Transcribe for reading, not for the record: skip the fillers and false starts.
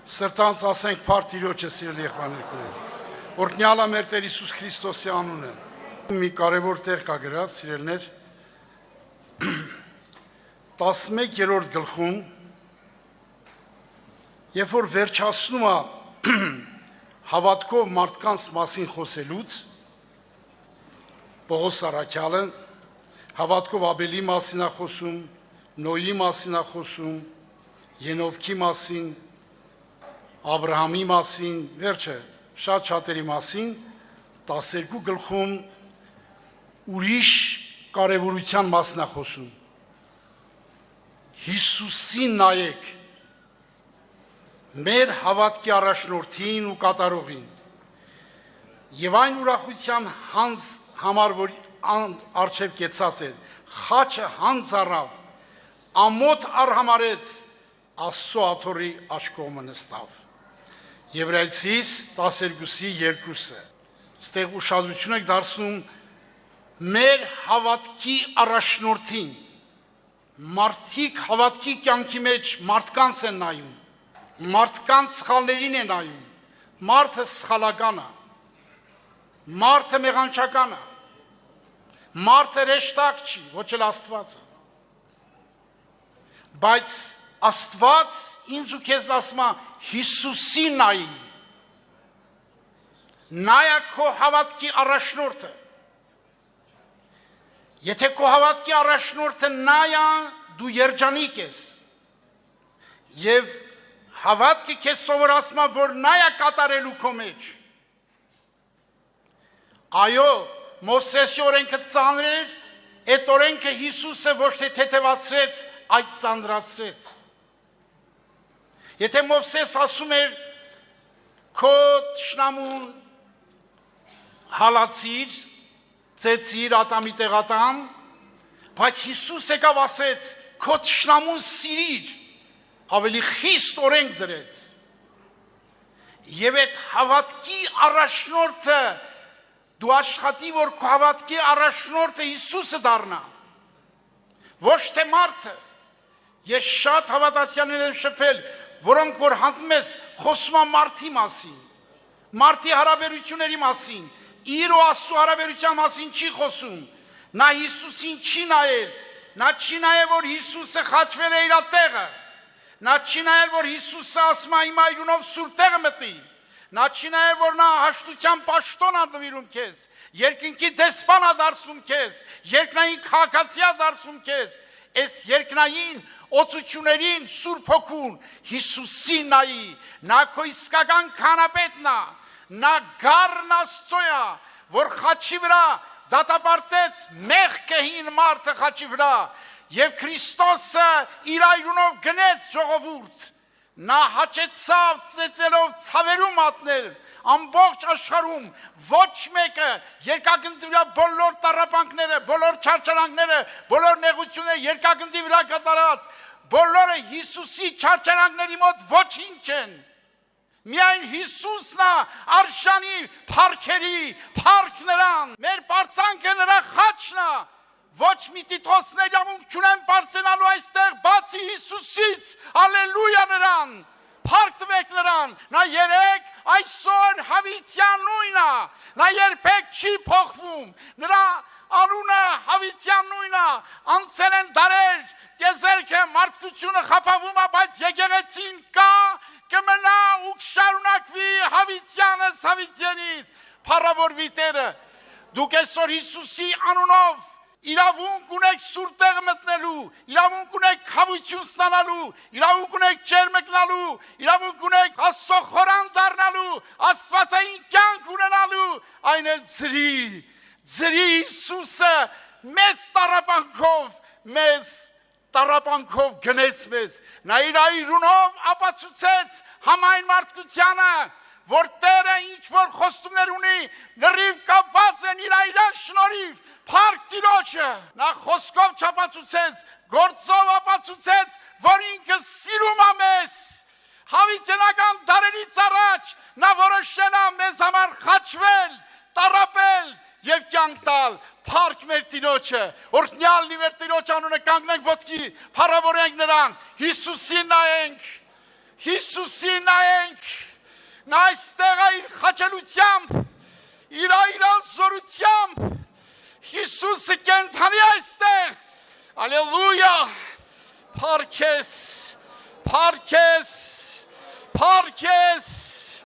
Սրտանց ասենք փառք Տիրոջը, սիրելի եղբայրներ։ Օրհնյալը մեր Տեր Հիսուս Քրիստոսի անունը։ Մի կարևոր տեղ կա գրած, սիրելիներ, 11-րդ գլխում, երբ որ վերջացնում է հավատքով մարդկանց մասին խոսելուց, Պողոս առաքյալը հավատքով Աբելի մասին է խոսում, Նոյի մասին է խոսում, Ենովքի մասին, Աբրահամի մասին, վերջը շատ շատերի մասին, 12 գլխում ուրիշ կարևորության մասին է խոսում։ Հիսուսին նայեք, մեր հավատքի առաջնորդին ու կատարողին, եւ այն ուրախության հանձ համար, որ առջև կեցած էր, խաչը հանձ առավ, ամոթ արհամարեց, Աստծո աթոռի աչքոմը նստավ։ Եբրայեցիս 12:2-ը։ Ստեղ ուշադրություն եք դարձնում մեր հավատքի առաջնորդին։ Մարդիկ հավատքի կյանքի մեջ մարդկանց են նայում, մարդկանց սխալներին են նայում, մարդը սխալական է, մարդը մեղանչական է, մարդը հեշտակ չի, ոչ էլ Աստվածը։ Բայց Աստված ինձ ու քեզ ասում է Հիսուսին նայի, նայա քո հավատքի առաջնորդը։ Եթե քո հավատքի առաջնորդը նայա, դու երջանիկ ես։ Եվ հավատքը քեզ սովորացնում է, որ նայա կատարելու քո մեջ։ Այո, Մովսեսի օրենքը ծանր էր, այդ օրենքը Հիսուսը ոչ թե թեթևացրեց, այլ ծանրացրեց։ Եթե Մովսես ասում էր քո թշնամուն հալացիր, ծեծիր ատամի տեղատամ, բայց Հիսուս եկավ ասեց քո թշնամուն սիրիր, ավելի խիստ օրենք դրեց։ Եվ այդ հավատքի առաջնորդը դու աշխատի, որ քո հավատքի առաջնորդը Հիսուսը դառնա, ոչ թե մարդը։ Ես շատ հավատացյալներ եմ շփվել, որոնք որ հանդիպում ես խոսում են մարդի մասին, մարդի հարաբերությունների մասին, իր ու Աստծո հարաբերության մասին չի խոսում, նա Հիսուսին չի նայել, նա չի նայել, որ Հիսուսը խաչվել է իր տեղը, նա չի նայել, որ Հիսուսը ասում է իմ այրունով սուրբ տեղը մտի, նա չի նայել, որ նա հաշտության պաշտոն է նվիրում քեզ, երկնքի դեսպան է դարձում քեզ, երկնային քաղաքացի է դարձում քեզ, այս երկնային օծություններին Սուրբ Հոգուն Հիսուսին նայի, նա քո իսկական քահանապետն է, նա գառն Աստծո է, որ խաչի վրա դատապարտեց մեղքը հին մարդը խաչի վրա, եւ Քրիստոսը իր այրունով գնեց ժողովուրդ, նա հաճեցավ ծեծելով ցավերում մատնել, ամբողջ աշխարհում ոչ մեկը երկակնդի վրա բոլոր տառապանքները, բոլոր չարչարանքները, բոլոր նեղությունները երկակնդի վրա կատարած, բոլորը Հիսուսի չարչարանքների մոտ ոչինչ են։ Միայն Հիսուսն է արժանի փառքերի, փառք նրան, մեր պարծանքը նրա խաչն է, ոչ մի Տիտոսներ իրավունք չունեն պարծենալու այստեղ, բացի Հիսուսից, հալելույա նրան, փառք տվեք նրան, նա երեք այսօր հավիտյան նույնն է, նա երբեք չի փոխվում, նրա անունը հավիտյան նույնն է, անցել են դարեր, տիեզերքը, մարդկությունը խափավում է, բայց եկեղեցին կա, կմնա ու կշարունակվի հավիտյանս հավիտյանից, փառավորվի Տերը, դուք այսօր Հիսուսի անունով իրավունք ունեք սուրբ տեղը մտնելու, իրավունք ունեք խավություն ստանալու, իրավունք ունեք ջեր մտնելու, իրավունք ունեք Աստծո խորան դառնալու, աստվածային կյանք ունենալու, այն էլ ձրի Հիսուսը մեծ տառապանքով գնեց մեզ, նա իր այրունով ապացուցեց համայն մարդկությանը, որ Տերը ինչ որ խոստումներ ունի, լրիվ կապված են իր այրան շնորհիվ, փառք Տիրոջը, նա խոսքով չապացուցեց, գործով ապացուցեց, որ ինքը սիրում է մեզ, հավիտենական դարերից առաջ նա որոշել է մեզ համար խաչվել, տառապել եւ կյանք տալ, փառք մեր Տիրոջը, օրհնյալ մեր Տիրոջ անունը կանգնենք ոտքի, փառավորենք նրան, Հիսուսին նայենք, Հիսուսի նայենք, նա այստեղ է իր խաչելությամբ, իր զորությամբ, Հիսուսը կենթանի այստեղ, ալելույա, փառքես, փառքես, փառքես,